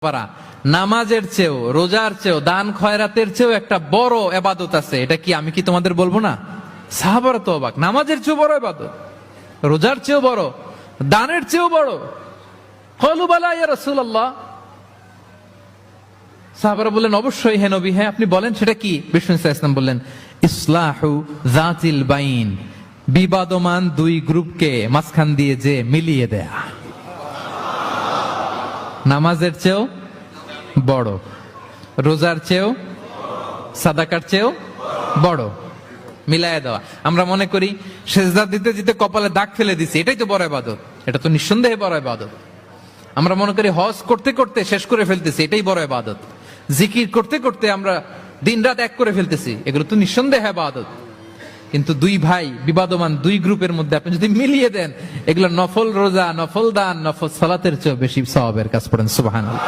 পারা নামাজের চেয়েও, রোজার চেয়েও, দান খয়রাতের চেয়েও একটা বড় ইবাদত আছে। এটা কি আমি কি তোমাদের বলবো না? সাহাবারা তো অবাক, নামাজের চেয়েও বড় ইবাদত, রোজার চেয়েও বড়, দানের চেয়েও বড়। ক্বালু বালা ইয়া রাসূলুল্লাহ। সাহাবারা বললেন অবশ্যই হে নবী, হ্যাঁ আপনি বলেন সেটা কি? বিষ্ণু সাল্লাল্লাহু আলাইহি ওয়াসাল্লাম বললেন ইসলাহু যাতিল বাইন, বিবাদমান দুই গ্রুপকে মাঝখান দিয়ে যে মিলিয়ে দেয়া। নামাজের চেয়েও বড়, রোজার চেয়েও, সাদাকার চেয়েও বড়, মিলায় দেওয়া। আমরা মনে করি সেজদা দিতে দিতে কপালে দাগ ফেলে দিছি, এটাই তো বড় ইবাদত। এটা তো নিঃসন্দেহে বড় ইবাদত। আমরা মনে করি হজ করতে করতে শেষ করে ফেলতেছি, এটাই বড় ইবাদত। জিকির করতে করতে আমরা দিন রাত এক করে ফেলতেছি, এগুলো তো নিঃসন্দেহে ইবাদত। কিন্তু দুই ভাই বিবাদমান দুই গ্রুপের মধ্যে আপনি যদি মিলিয়ে দেন, এগুলো নফল রোজা, নফল দান, নফল সালাতের চেয়ে বেশি সওয়াবের কাজ। পড়েন সুবহানাল্লাহ।